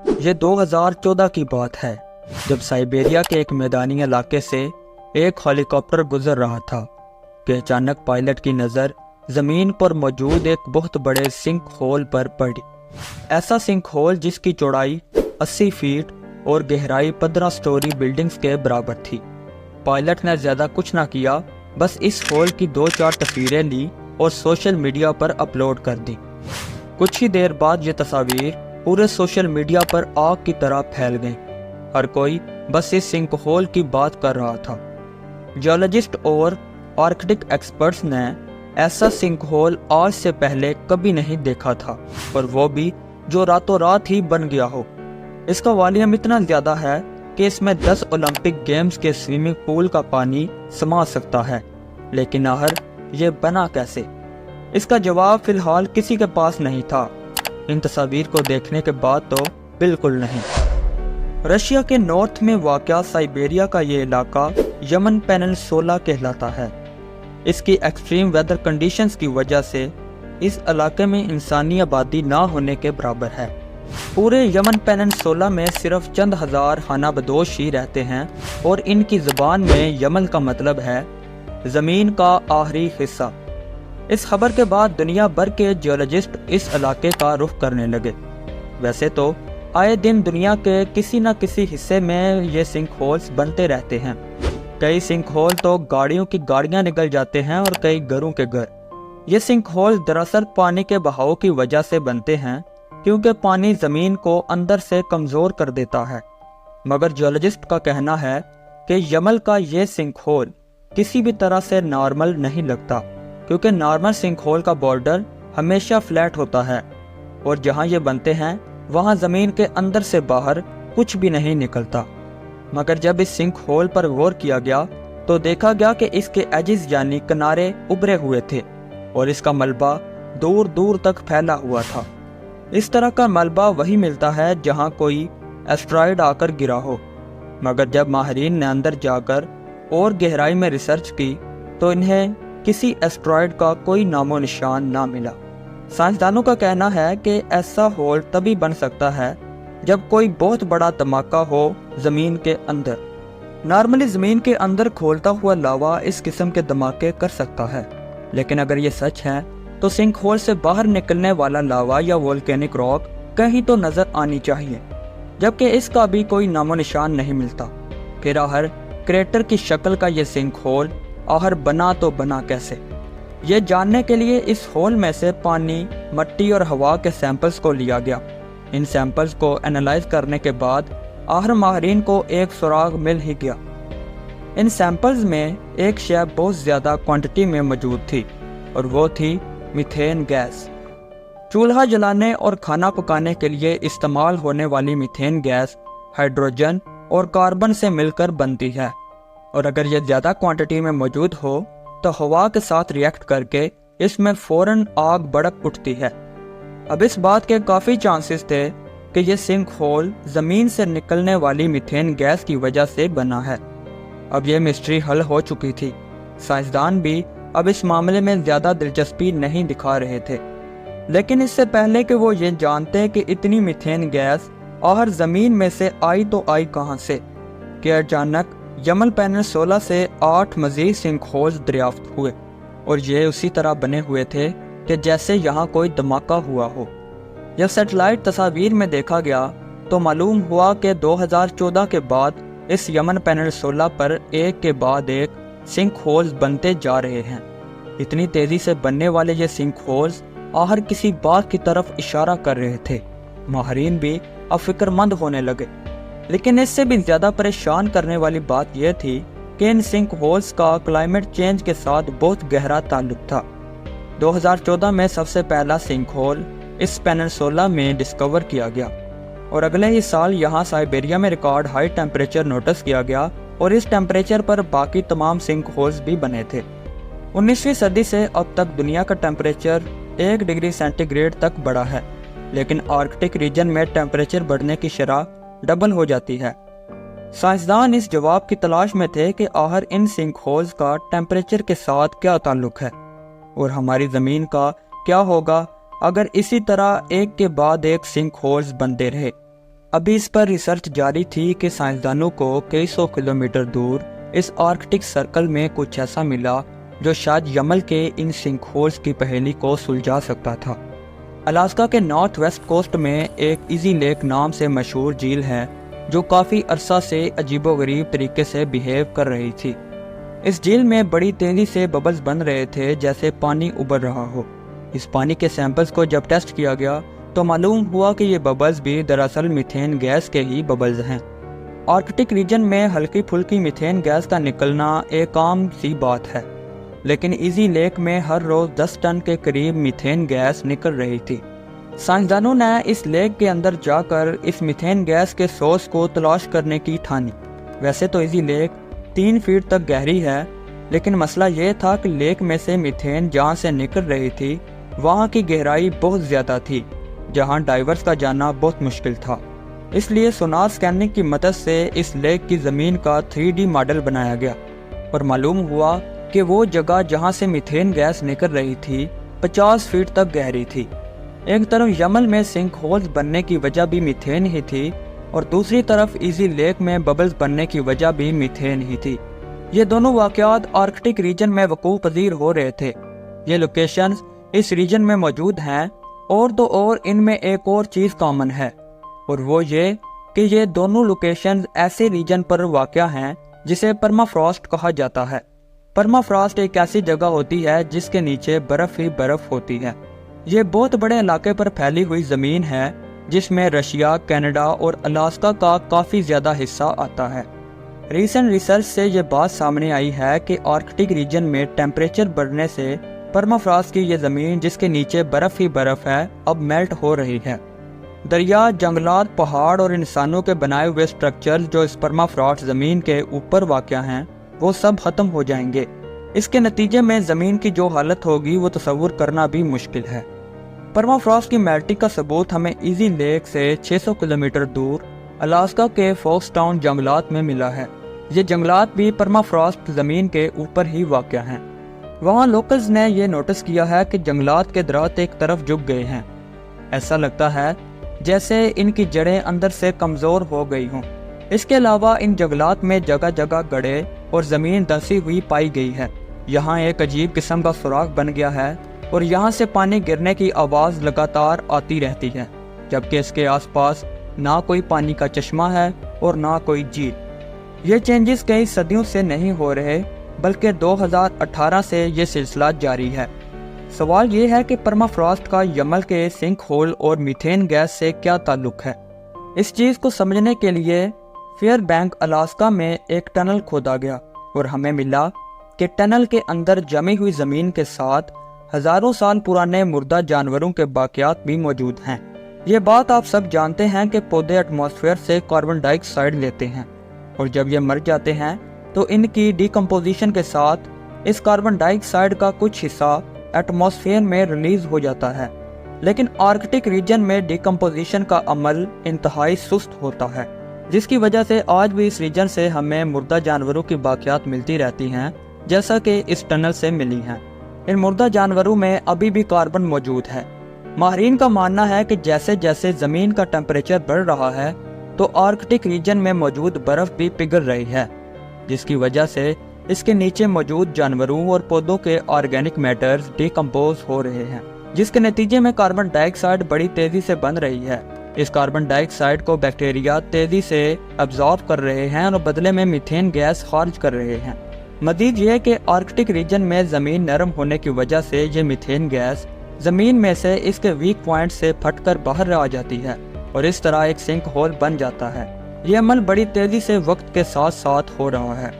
یہ 2014 کی بات ہے جب سائبیریا کے ایک میدانی علاقے سے ایک ہیلی کاپٹر گزر رہا تھا کہ اچانک پائلٹ کی نظر زمین پر موجود ایک بہت بڑے سنک ہول پر پڑی۔ ایسا سنک ہول جس کی چوڑائی 80 فیٹ اور گہرائی 15 سٹوری بلڈنگز کے برابر تھی۔ پائلٹ نے زیادہ کچھ نہ کیا، بس اس ہول کی 2-4 تصویریں لی اور سوشل میڈیا پر اپلوڈ کر دی۔ کچھ ہی دیر بعد یہ تصاویر پورے سوشل میڈیا پر آگ کی طرح پھیل گئیں۔ ہر کوئی بس اس سنک ہول کی بات کر رہا تھا۔ جیولوجسٹ اور آرکٹک ایکسپرٹس نے ایسا سنک ہول آج سے پہلے کبھی نہیں دیکھا تھا، اور وہ بھی جو راتوں رات ہی بن گیا ہو۔ اس کا والیوم اتنا زیادہ ہے کہ اس میں 10 اولمپک گیمز کے سوئمنگ پول کا پانی سما سکتا ہے، لیکن آخر یہ بنا کیسے؟ اس کا جواب فی الحال کسی کے پاس نہیں تھا، ان تصاویر کو دیکھنے کے بعد تو بالکل نہیں۔ رشیا کے نارتھ میں واقع سائبیریا کا یہ علاقہ یمن پیننسولا کہلاتا ہے۔ اس کی ایکسٹریم ویدر کنڈیشنز کی وجہ سے اس علاقے میں انسانی آبادی نہ ہونے کے برابر ہے۔ پورے یمن پیننسولا میں صرف چند ہزار خانہ بدوش ہی رہتے ہیں، اور ان کی زبان میں یمن کا مطلب ہے زمین کا آخری حصہ۔ اس خبر کے بعد دنیا بھر کے جیولوجسٹ اس علاقے کا رخ کرنے لگے۔ ویسے تو آئے دن دنیا کے کسی نہ کسی حصے میں یہ سنک ہولز بنتے رہتے ہیں۔ کئی سنک ہول تو گاڑیوں کی گاڑیاں نکل جاتے ہیں اور کئی گھروں کے گھر۔ یہ سنک ہول دراصل پانی کے بہاؤ کی وجہ سے بنتے ہیں، کیونکہ پانی زمین کو اندر سے کمزور کر دیتا ہے۔ مگر جیولوجسٹ کا کہنا ہے کہ یمن کا یہ سنک ہول کسی بھی طرح سے نارمل نہیں لگتا، کیونکہ نارمل سنک ہول کا بارڈر ہمیشہ فلیٹ ہوتا ہے، اور جہاں یہ بنتے ہیں وہاں زمین کے اندر سے باہر کچھ بھی نہیں نکلتا۔ مگر جب اس سنک ہول پر غور کیا گیا تو دیکھا گیا کہ اس کے ایجز یعنی کنارے ابھرے ہوئے تھے، اور اس کا ملبہ دور دور تک پھیلا ہوا تھا۔ اس طرح کا ملبہ وہی ملتا ہے جہاں کوئی ایسٹرائیڈ آ کر گرا ہو، مگر جب ماہرین نے اندر جا کر اور گہرائی میں ریسرچ کی تو انہیں کسی ایسٹرائیڈ کا کوئی نام و نشان نہ ملا۔ سائنسدانوں کا کہنا ہے کہ ایسا ہول تبھی بن سکتا ہے جب کوئی بہت بڑا دھماکہ ہو زمین کے اندر۔ نارملی زمین کے اندر کھولتا ہوا لاوا اس قسم کے دھماکے کر سکتا ہے، لیکن اگر یہ سچ ہے تو سنک ہول سے باہر نکلنے والا لاوا یا وولکینک راک کہیں تو نظر آنی چاہیے، جبکہ اس کا بھی کوئی نام و نشان نہیں ملتا۔ پھر آخر کریٹر کی شکل کا یہ سنک ہول آخر بنا تو بنا کیسے؟ یہ جاننے کے لیے اس ہول میں سے پانی، مٹی اور ہوا کے سیمپلز کو لیا گیا۔ ان سیمپلز کو انالائز کرنے کے بعد آخر ماہرین کو ایک سراغ مل ہی گیا۔ ان سیمپلز میں ایک شے بہت زیادہ کوانٹٹی میں موجود تھی، اور وہ تھی میتھین گیس۔ چولہا جلانے اور کھانا پکانے کے لیے استعمال ہونے والی میتھین گیس ہائیڈروجن اور کاربن سے مل کر بنتی ہے، اور اگر یہ زیادہ کوانٹٹی میں موجود ہو تو ہوا کے ساتھ ریئیکٹ کر کے اس میں فوراً آگ بھڑک اٹھتی ہے۔ اب اس بات کے کافی چانسز تھے کہ یہ سنک ہول زمین سے نکلنے والی میتھین گیس کی وجہ سے بنا ہے۔ اب یہ مسٹری حل ہو چکی تھی۔ سائنسدان بھی اب اس معاملے میں زیادہ دلچسپی نہیں دکھا رہے تھے، لیکن اس سے پہلے کہ وہ یہ جانتے کہ اتنی میتھین گیس آخر زمین میں سے آئی تو آئی کہاں سے، کہ اچانک یمن پیننسولا سے 8 مزید سنک ہولز دریافت ہوئے، اور یہ اسی طرح بنے ہوئے تھے کہ جیسے یہاں کوئی دھماکہ ہوا ہو۔ جب سیٹلائٹ تصاویر میں دیکھا گیا تو معلوم ہوا کہ 2014 کے بعد اس یمن پیننسولا پر ایک کے بعد ایک سنک ہولز بنتے جا رہے ہیں۔ اتنی تیزی سے بننے والے یہ سنک ہولز آخر کسی بات کی طرف اشارہ کر رہے تھے۔ ماہرین بھی اب فکر مند ہونے لگے، لیکن اس سے بھی زیادہ پریشان کرنے والی بات یہ تھی کہ ان سنک ہولز کا کلائمیٹ چینج کے ساتھ بہت گہرا تعلق تھا۔ 2014 میں سب سے پہلا سنک ہول اس پیننسولا میں ڈسکور کیا گیا، اور اگلے ہی سال یہاں سائبیریا میں ریکارڈ ہائی ٹیمپریچر نوٹس کیا گیا، اور اس ٹیمپریچر پر باقی تمام سنک ہولز بھی بنے تھے۔ 19ویں صدی سے اب تک دنیا کا ٹیمپریچر 1 ڈگری سینٹی گریڈ تک بڑھا ہے، لیکن آرکٹک ریجن میں ٹیمپریچر بڑھنے کی شرح ڈبل ہو جاتی ہے۔ سائنسدان اس جواب کی تلاش میں تھے کہ آخر ان سنک ہولز کا ٹیمپریچر کے ساتھ کیا تعلق ہے، اور ہماری زمین کا کیا ہوگا اگر اسی طرح ایک کے بعد ایک سنک ہولز بنتے رہے۔ अभी इस पर रिसर्च जारी थी कि साइंसदानों को कई सौ किलोमीटर दूर इस आर्कटिक सर्कल में कुछ ऐसा मिला जो शायद यमल के इन सिंक होल्स की पहेली को सुलझा सकता था। अलास्का के नॉर्थ वेस्ट कोस्ट में एक इजी लेक नाम से मशहूर झील है जो काफ़ी अरसा से अजीबोगरीब तरीके से बिहेव कर रही थी। इस झील में बड़ी तेज़ी से बबल्स बन रहे थे जैसे पानी उबर रहा हो। इस पानी के सैंपल्स को जब टेस्ट किया गया तो मालूम हुआ कि ये बबल्स भी दरअसल मीथेन गैस के ही बबल्स हैं। आर्कटिक रीजन में हल्की फुल्की मीथेन गैस का निकलना एक आम सी बात है, लेकिन इजी लेक में हर रोज़ 10 टन के करीब मीथेन गैस निकल रही थी। साइंसदानों ने इस लेक के अंदर जाकर इस मीथेन गैस के सोर्स को तलाश करने की ठानी। वैसे तो इजी लेक 3 फीट तक गहरी है, लेकिन मसला ये था कि लेक में से मीथेन जहाँ से निकल रही थी वहाँ की गहराई बहुत ज़्यादा थी, जहाँ डाइवर्स का जाना बहुत मुश्किल था। इसलिए सोनार स्कैनिंग की मदद से इस लेक की ज़मीन का 3D मॉडल बनाया गया और मालूम हुआ कि वो जगह जहाँ से मीथेन गैस निकल रही थी 50 फीट तक गहरी थी। एक तरफ यमल में सिंक होल्स बनने की वजह भी मीथेन ही थी और दूसरी तरफ इजी लेक में बबल्स बनने की वजह भी मीथेन ही थी। ये दोनों वाक़यात आर्कटिक रीजन में वकूअ पज़ीर हो रहे थे। ये लोकेशंस इस रीजन में मौजूद हैं और तो और इनमें एक और चीज़ कॉमन है और वो ये कि ये दोनों लोकेशंस ऐसे रीजन पर वाक़या हैं जिसे परमाफ्रॉस्ट कहा जाता है। परमाफ्रॉस्ट एक ऐसी जगह होती है जिसके नीचे बर्फ़ ही बर्फ़ होती है। ये बहुत बड़े इलाके पर फैली हुई ज़मीन है जिसमें रशिया, कनाडा और अलास्का का काफ़ी ज़्यादा हिस्सा आता है। रीसेंट रिसर्च से ये बात सामने आई है कि आर्कटिक रीजन में टेम्परेचर बढ़ने से परमाफ्रॉस्ट की ये ज़मीन जिसके नीचे बर्फ़ ही बर्फ़ है अब मेल्ट हो रही है। दरिया, जंगलात, पहाड़ और इंसानों के बनाए हुए स्ट्रक्चर जो इस परमाफ्रॉस्ट ज़मीन के ऊपर वाक़या हैं वो सब ख़त्म हो जाएंगे। इसके नतीजे में ज़मीन की जो हालत होगी वो तसव्वुर करना भी मुश्किल है। परमाफ्रॉस्ट की मेल्टिंग का सबूत हमें इजी लेक से 600 किलोमीटर दूर अलास्का के फोक्सटाउन जंगलात में मिला है। ये जंगलात भी परमाफ्रॉस्ट ज़मीन के ऊपर ही वाक़या हैं। वहाँ लोकल्स ने ये नोटिस किया है कि जंगलात के दरात एक तरफ झुक गए हैं। ऐसा लगता है जैसे इनकी जड़ें अंदर से कमज़ोर हो गई हों। इसके अलावा इन जंगलात में जगह जगह गड्ढे और ज़मीन धंसी हुई पाई गई है। यहाँ एक अजीब किस्म का सुराख बन गया है और यहाँ से पानी गिरने की आवाज़ लगातार आती रहती है, जबकि इसके आसपास ना कोई पानी का चश्मा है और ना कोई झील। ये चेंजेस कई सदियों से नहीं हो रहे, बल्कि 2018 से ये सिलसिला जारी है। सवाल ये है कि परमाफ्रॉस्ट का यमल के सिंक होल और मीथेन गैस से क्या ताल्लुक है। इस चीज़ को समझने के लिए फेयरबैंक अलास्का में एक टनल खोदा गया और हमें मिला कि टनल के अंदर जमी हुई ज़मीन के साथ हज़ारों साल पुराने मुर्दा जानवरों के बाक़ियात भी मौजूद हैं। ये बात आप सब जानते हैं कि पौधे एटमॉस्फेयर से कार्बन डाइऑक्साइड लेते हैं और जब ये मर जाते हैं तो इनकी डिकम्पोजिशन के साथ इस कार्बन डाइऑक्साइड का कुछ हिस्सा एटमॉस्फेयर में रिलीज हो जाता है। लेकिन आर्कटिक रीजन में डिकम्पोजिशन का अमल इंतहाई सुस्त होता है, जिसकी वजह से आज भी इस रीजन से हमें मुर्दा जानवरों की बाक़ियात मिलती रहती हैं, जैसा कि इस टनल से मिली हैं। इन मुर्दा जानवरों में अभी भी कार्बन मौजूद है। माहिरीन का मानना है कि जैसे जैसे ज़मीन का टेम्परेचर बढ़ रहा है तो आर्कटिक रीजन में मौजूद बर्फ़ भी पिघल रही है, जिसकी वजह से इसके नीचे मौजूद जानवरों और पौधों के ऑर्गेनिक मैटर्स डिकम्पोज हो रहे हैं, जिसके नतीजे में कार्बन डाइऑक्साइड बड़ी तेज़ी से बन रही है। इस कार्बन डाइऑक्साइड को बैक्टीरिया तेज़ी से अब्जॉर्ब कर रहे हैं और बदले में मीथेन गैस खारिज कर रहे हैं। मज़ीद ये कि आर्कटिक रीजन में ज़मीन नरम होने की वजह से ये मीथेन गैस ज़मीन में से इसके वीक पॉइंट से फटकर बाहर आ जाती है और इस तरह एक सिंक होल बन जाता है। ये अमल बड़ी तेज़ी से वक्त के साथ साथ हो रहा है।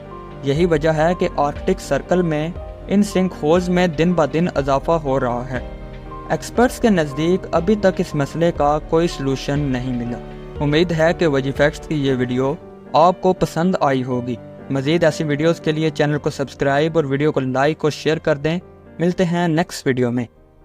यही वजह है कि आर्कटिक सर्कल में इन सिंक होल्स में दिन ब दिन इजाफा हो रहा है। एक्सपर्ट्स के नज़दीक अभी तक इस मसले का कोई सलूशन नहीं मिला। उम्मीद है कि वजी फैक्ट्स की ये वीडियो आपको पसंद आई होगी। मज़ीद ऐसी वीडियोस के लिए चैनल को सब्सक्राइब और वीडियो को लाइक और शेयर कर दें। मिलते हैं नेक्स्ट वीडियो में।